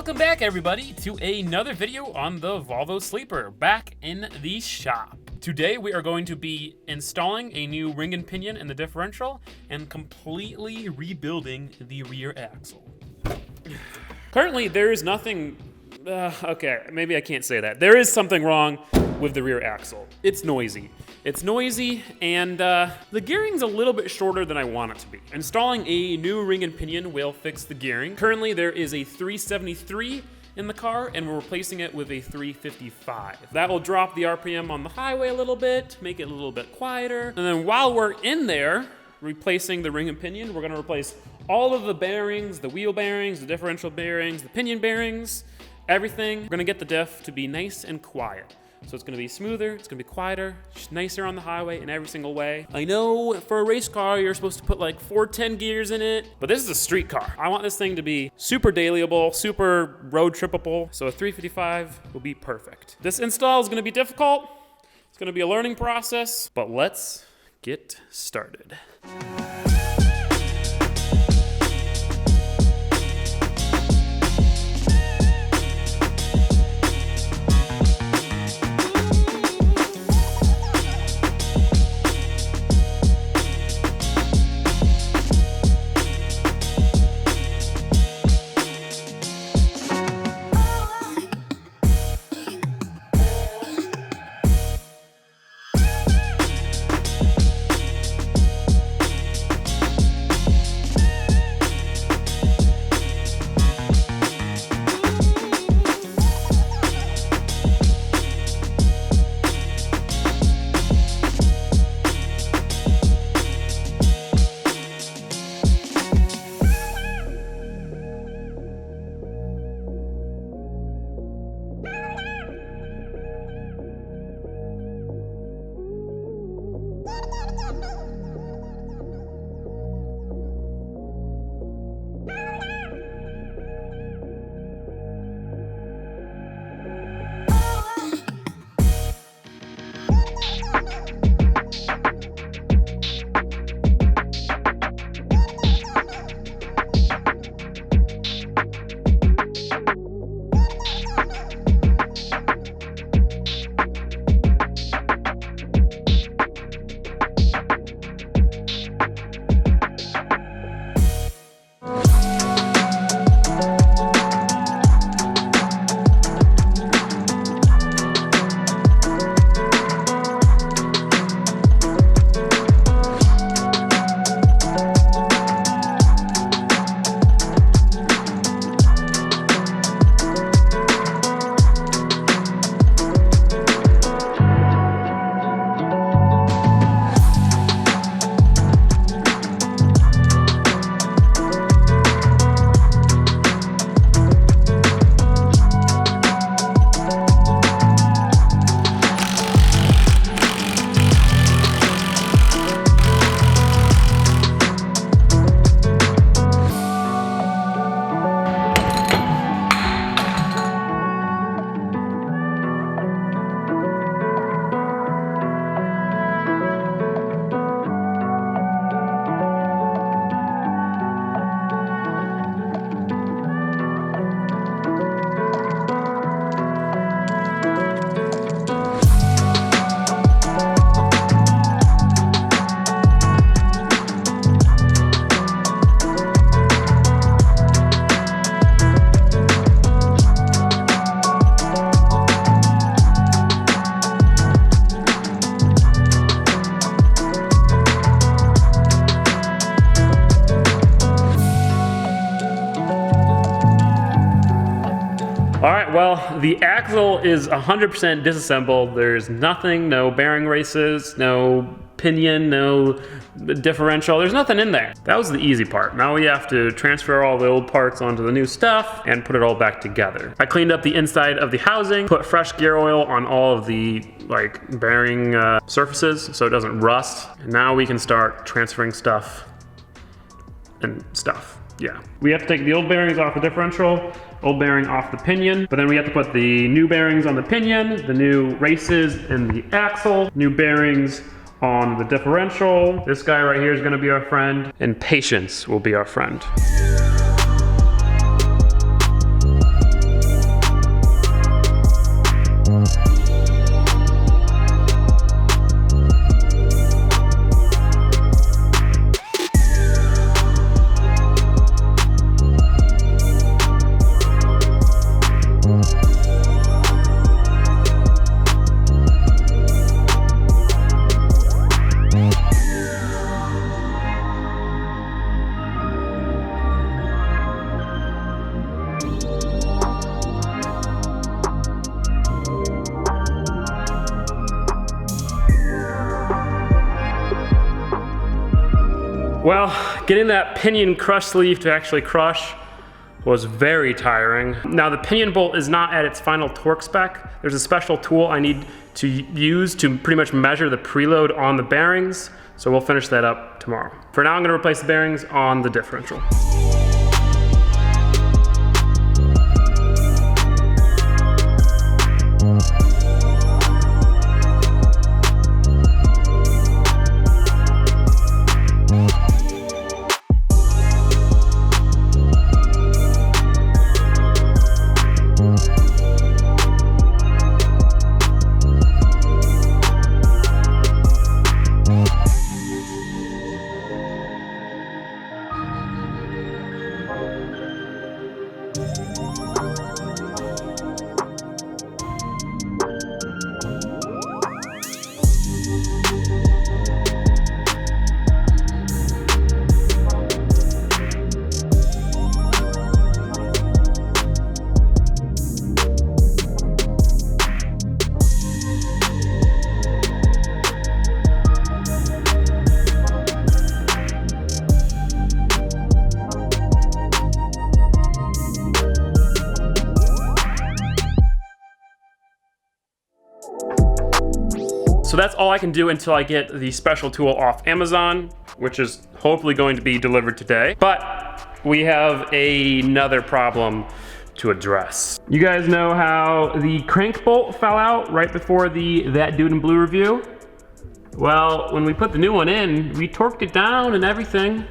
Welcome back, everybody, to another video on the Volvo Sleeper, back in the shop. Today we are going to be installing a new ring and pinion in the differential and completely rebuilding the rear axle. Currently there is nothing, okay, maybe I can't say that. There is something wrong with the rear axle. It's noisy. It's noisy, and the gearing's a little bit shorter than I want it to be. Installing a new ring and pinion will fix the gearing. Currently there is a 373 in the car, and we're replacing it with a 355. That will drop the RPM on the highway a little bit, make it a little bit quieter. And then while we're in there, replacing the ring and pinion, we're gonna replace all of the bearings, the wheel bearings, the differential bearings, the pinion bearings, everything. We're gonna get the diff to be nice and quiet. So it's gonna be smoother, it's gonna be quieter, just nicer on the highway in every single way. I know for a race car, you're supposed to put like 410 gears in it, but this is a street car. I want this thing to be super dailyable, super road trippable, so a 355 will be perfect. This install is gonna be difficult, it's gonna be a learning process, but let's get started. Well, the axle is 100% disassembled. There's nothing, no bearing races, no pinion, no differential. There's nothing in there. That was the easy part. Now we have to transfer all the old parts onto the new stuff and put it all back together. I cleaned up the inside of the housing, put fresh gear oil on all of the bearing surfaces so it doesn't rust. And now we can start transferring stuff and stuff. Yeah. We have to take the old bearings off the differential, old bearing off the pinion, but then we have to put the new bearings on the pinion, the new races in the axle, new bearings on the differential. This guy right here is gonna be our friend, and patience will be our friend. Well, getting that pinion crush sleeve to actually crush was very tiring. Now the pinion bolt is not at its final torque spec. There's a special tool I need to use to pretty much measure the preload on the bearings, so we'll finish that up tomorrow. For now, I'm gonna replace the bearings on the differential. So that's all I can do until I get the special tool off Amazon, which is hopefully going to be delivered today. But we have another problem to address. You guys know how the crank bolt fell out right before the That Dude in Blue review? Well, when we put the new one in, we torqued it down and everything,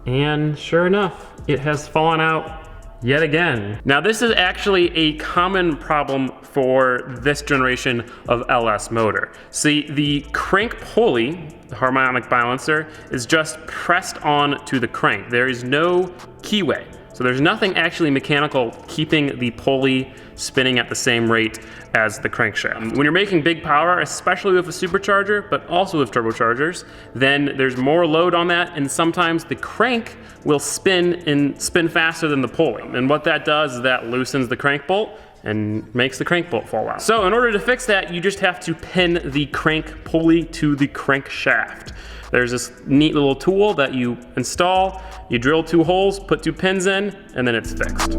and sure enough, it has fallen out yet again. Now this is actually a common problem for this generation of LS motor. See, the crank pulley, the harmonic balancer, is just pressed on to the crank. There is no keyway. So there's nothing actually mechanical keeping the pulley spinning at the same rate as the crankshaft. When you're making big power, especially with a supercharger, but also with turbochargers, then there's more load on that, and sometimes the crank will spin faster than the pulley. And what that does is that loosens the crank bolt and makes the crank bolt fall out. So in order to fix that, you just have to pin the crank pulley to the crankshaft. There's this neat little tool that you install, you drill 2 holes, put 2 pins in, and then it's fixed.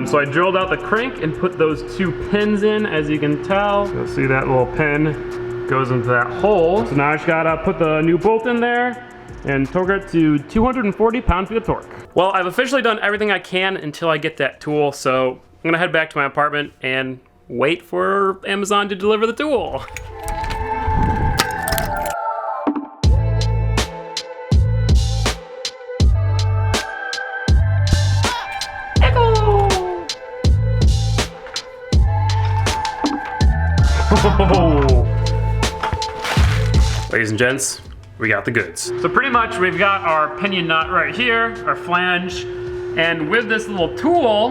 So I drilled out the crank and put those 2 pins in, as you can tell. You'll see that little pin goes into that hole. So now I just gotta put the new bolt in there and torque it to 240 pound-feet of torque. Well, I've officially done everything I can until I get that tool, so I'm gonna head back to my apartment and wait for Amazon to deliver the tool. Ladies and gents, we got the goods. So pretty much we've got our pinion nut right here, our flange, and with this little tool,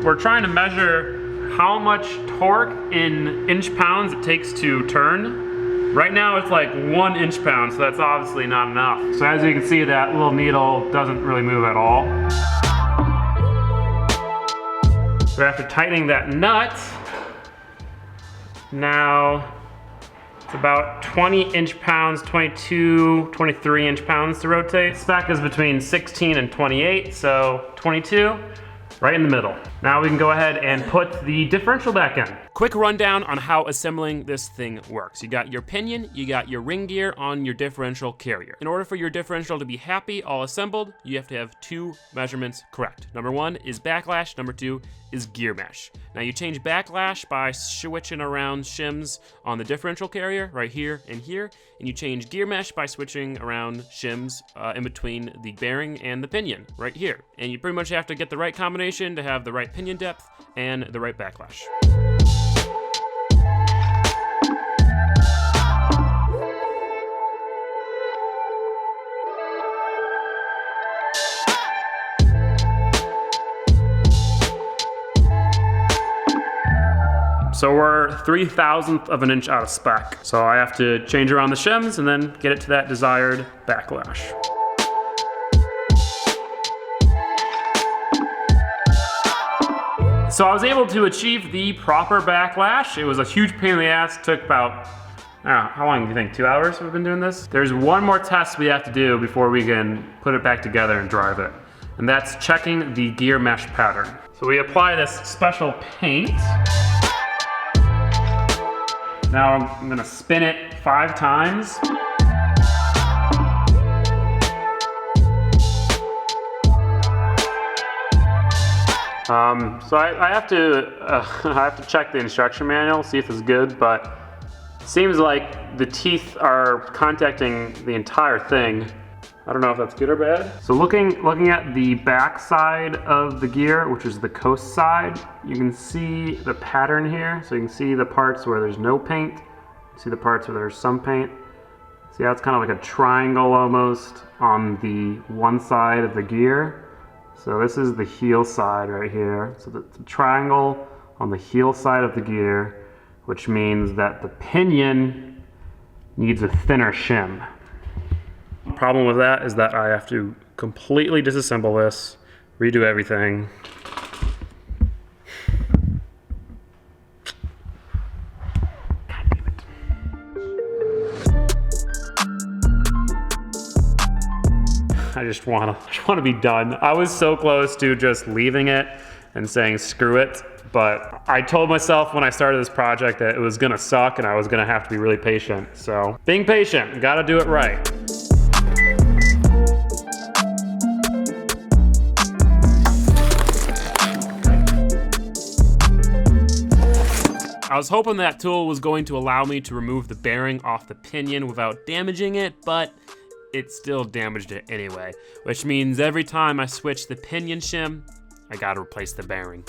we're trying to measure how much torque in inch-pounds it takes to turn. Right now it's like 1 inch-pound, so that's obviously not enough. So as you can see, that little needle doesn't really move at all. So after tightening that nut, now it's about 20 inch-pounds, 22, 23 inch-pounds to rotate. Spec is between 16 and 28, so 22, right in the middle. Now we can go ahead and put the differential back in. Quick rundown on how assembling this thing works. You got your pinion, you got your ring gear on your differential carrier. In order for your differential to be happy, all assembled, you have to have 2 measurements correct. Number 1 is backlash, number 2 is gear mesh. Now you change backlash by switching around shims on the differential carrier, right here and here, and you change gear mesh by switching around shims in between the bearing and the pinion, right here. And you pretty much have to get the right combination to have the right pinion depth and the right backlash. So we're 3/1000th of an inch out of spec. So I have to change around the shims and then get it to that desired backlash. So I was able to achieve the proper backlash. It was a huge pain in the ass. It took about, I don't know, how long do you think, 2 hours we've been doing this? There's one more test we have to do before we can put it back together and drive it. And that's checking the gear mesh pattern. So we apply this special paint. Now I'm gonna spin it 5 times. So I have to check the instruction manual, see if it's good, but it seems like the teeth are contacting the entire thing. I don't know if that's good or bad. So looking at the back side of the gear, which is the coast side, you can see the pattern here. So you can see the parts where there's no paint, see the parts where there's some paint. See how it's kind of like a triangle almost on the one side of the gear. So this is the heel side right here. So the triangle on the heel side of the gear, which means that the pinion needs a thinner shim. The problem with that is that I have to completely disassemble this, redo everything. God damn it. I just want to be done. I was so close to just leaving it and saying screw it, but I told myself when I started this project that it was gonna suck and I was gonna have to be really patient. So being patient, gotta do it right. I was hoping that tool was going to allow me to remove the bearing off the pinion without damaging it, but it still damaged it anyway, which means every time I switch the pinion shim, I gotta replace the bearing.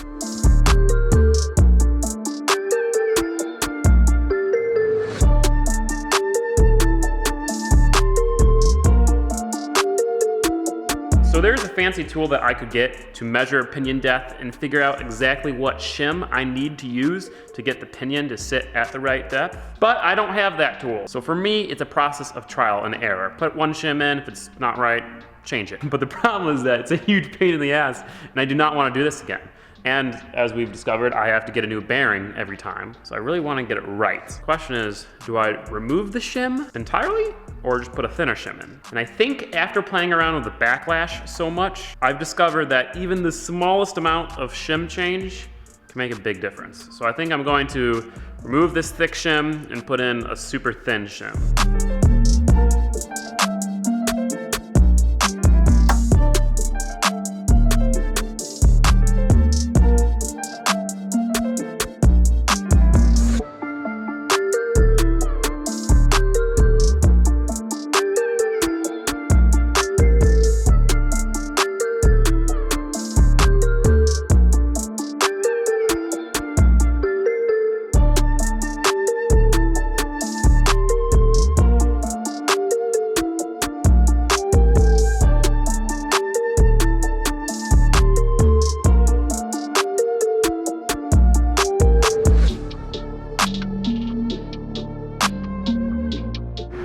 So there's a fancy tool that I could get to measure pinion depth and figure out exactly what shim I need to use to get the pinion to sit at the right depth. But I don't have that tool. So for me, it's a process of trial and error. Put one shim in, if it's not right, change it. But the problem is that it's a huge pain in the ass and I do not want to do this again. And as we've discovered, I have to get a new bearing every time. So I really want to get it right. The question is, do I remove the shim entirely or just put a thinner shim in? And I think after playing around with the backlash so much, I've discovered that even the smallest amount of shim change can make a big difference. So I think I'm going to remove this thick shim and put in a super thin shim.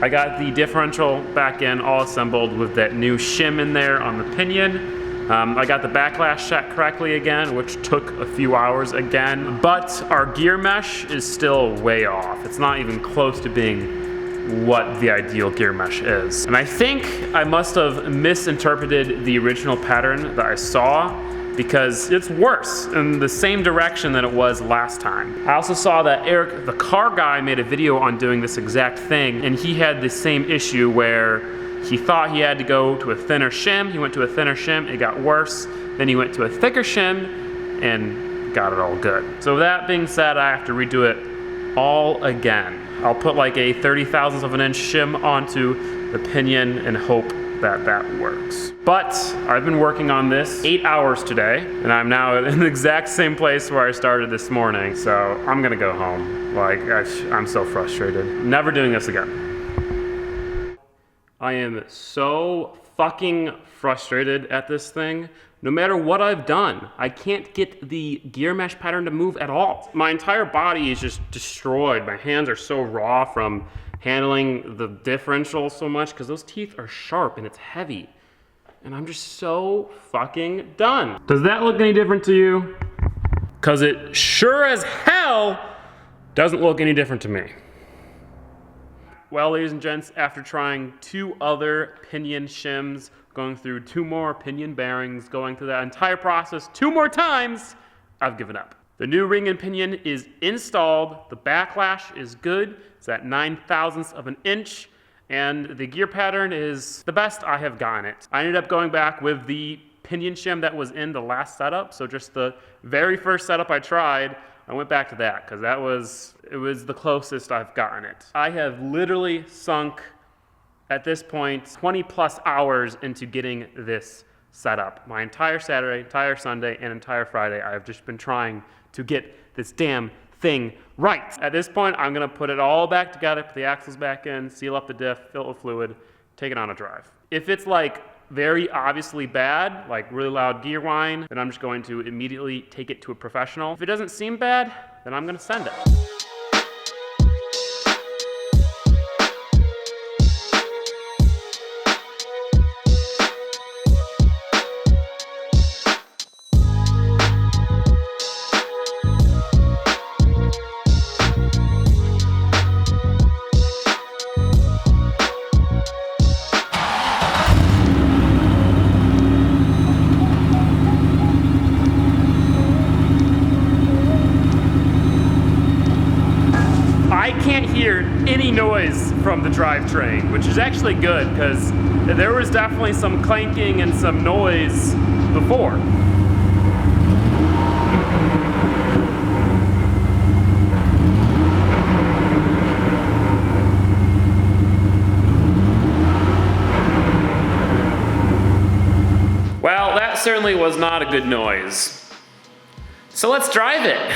I got the differential back in all assembled with that new shim in there on the pinion. I got the backlash set correctly again, which took a few hours again, but our gear mesh is still way off. It's not even close to being what the ideal gear mesh is. And I think I must have misinterpreted the original pattern that I saw, because it's worse in the same direction than it was last time. I also saw that Eric, the car guy, made a video on doing this exact thing, and he had the same issue where he thought he had to go to a thinner shim. He went to a thinner shim, it got worse. Then he went to a thicker shim and got it all good. So with that being said, I have to redo it all again. I'll put like a 30,000th of an inch shim onto the pinion and hope that that works. But I've been working on this 8 hours today, and I'm now in the exact same place where I started this morning, so I'm gonna go home. Like, I'm so frustrated. Never doing this again. I am so fucking frustrated at this thing. No matter what I've done, I can't get the gear mesh pattern to move at all. My entire body is just destroyed. My hands are so raw from handling the differential so much because those teeth are sharp and it's heavy. And I'm just so fucking done. Does that look any different to you? because it sure as hell doesn't look any different to me. Well, ladies and gents, after trying 2 other pinion shims, going through 2 more pinion bearings, going through that entire process 2 more times, I've given up. The new ring and pinion is installed, the backlash is good, it's at 9/1000ths of an inch, and the gear pattern is the best I have gotten it. I ended up going back with the pinion shim that was in the last setup, so just the very first setup I tried, I went back to that, because it was the closest I've gotten it. I have literally sunk, at this point, 20+ hours into getting this set up. My entire Saturday, entire Sunday, and entire Friday, I've just been trying to get this damn thing right. At this point, I'm gonna put it all back together, put the axles back in, seal up the diff, fill it with fluid, take it on a drive. If it's like very obviously bad, like really loud gear whine, then I'm just going to immediately take it to a professional. If it doesn't seem bad, then I'm gonna send it. Any noise from the drivetrain, which is actually good because there was definitely some clanking and some noise before. Well, that certainly was not a good noise. So let's drive it.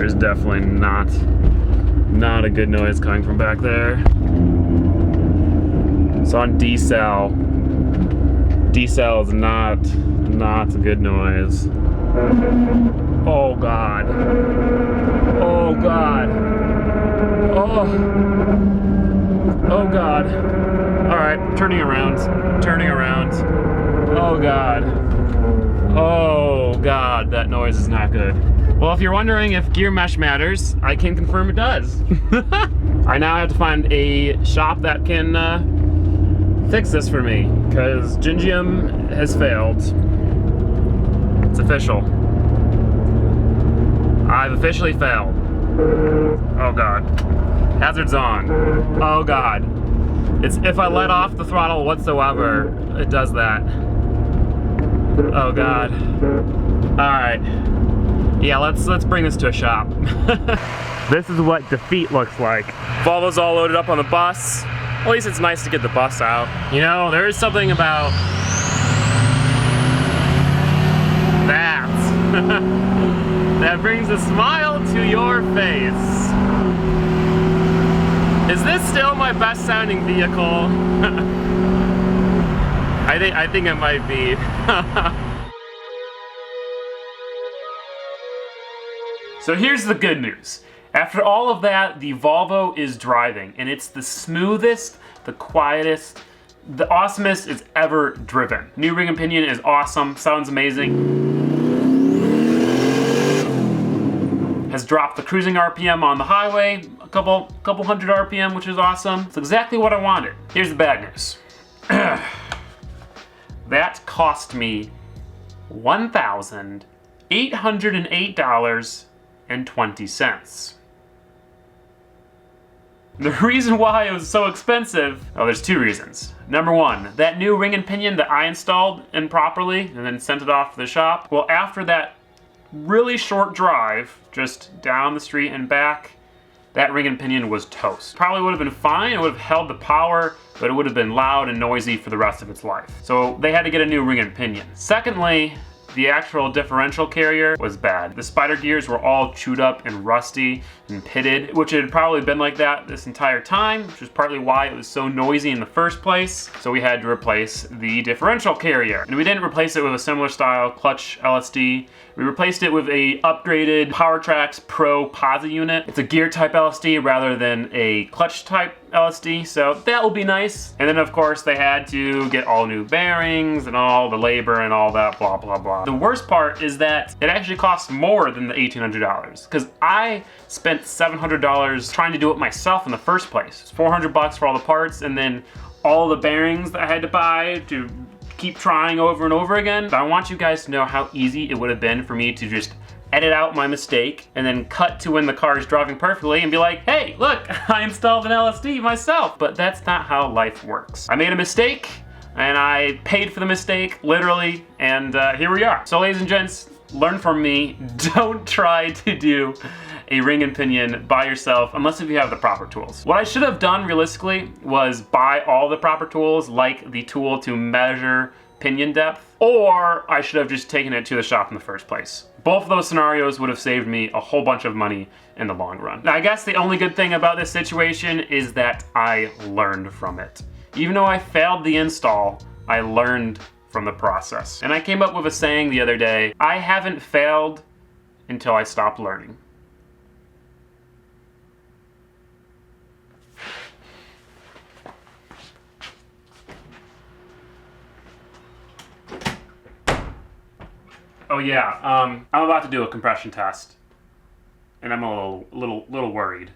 There's definitely not a good noise coming from back there. It's on decel. Decel is not a good noise. Oh God. Oh God. Oh God. All right, turning around. Oh God. Oh God, that noise is not good. Well, if you're wondering if gear mesh matters, I can confirm it does. I now have to find a shop that can fix this for me, because Gingium has failed. It's official. I've officially failed. Oh God. Hazard's on. Oh God. It's if I let off the throttle whatsoever, it does that. Oh God. All right. Yeah, let's bring this to a shop. This is what defeat looks like. Volvo's all loaded up on the bus. At least it's nice to get the bus out. You know, there is something about that that brings a smile to your face. Is this still my best sounding vehicle? I think it might be. So here's the good news. After all of that, the Volvo is driving, and it's the smoothest, the quietest, the awesomest it's ever driven. New ring and pinion is awesome, sounds amazing. Has dropped the cruising RPM on the highway, a couple hundred RPM, which is awesome. It's exactly what I wanted. Here's the bad news. That cost me $1,808.20. The reason why it was so expensive, oh, there's 2 reasons. Number 1, that new ring and pinion that I installed improperly and then sent it off to the shop. Well, after that really short drive, just down the street and back, that ring and pinion was toast. Probably would have been fine, it would have held the power, but it would have been loud and noisy for the rest of its life. So they had to get a new ring and pinion. Secondly, the actual differential carrier was bad. The spider gears were all chewed up and rusty and pitted, which had probably been like that this entire time, which is partly why it was so noisy in the first place. So we had to replace the differential carrier. And we didn't replace it with a similar style clutch LSD. We replaced it with a upgraded PowerTrax Pro Posi unit. It's a gear type LSD rather than a clutch type LSD, so that will be nice. And then of course they had to get all new bearings and all the labor and all that blah blah blah. The worst part is that it actually costs more than the $1,800 because I spent $700 trying to do it myself in the first place. It's $400 for all the parts and then all the bearings that I had to buy to keep trying over and over again. But I want you guys to know how easy it would have been for me to just edit out my mistake and then cut to when the car is driving perfectly and be like, hey, look, I installed an LSD myself. But that's not how life works. I made a mistake and I paid for the mistake, literally, and here we are. So ladies and gents, learn from me. Don't try to do a ring and pinion by yourself unless if you have the proper tools. What I should have done realistically was buy all the proper tools, like the tool to measure pinion depth, or I should have just taken it to the shop in the first place. Both of those scenarios would have saved me a whole bunch of money in the long run. Now, I guess the only good thing about this situation is that I learned from it. Even though I failed the install, I learned from the process. And I came up with a saying the other day, I haven't failed until I stop learning. Oh yeah, I'm about to do a compression test, and I'm a little worried.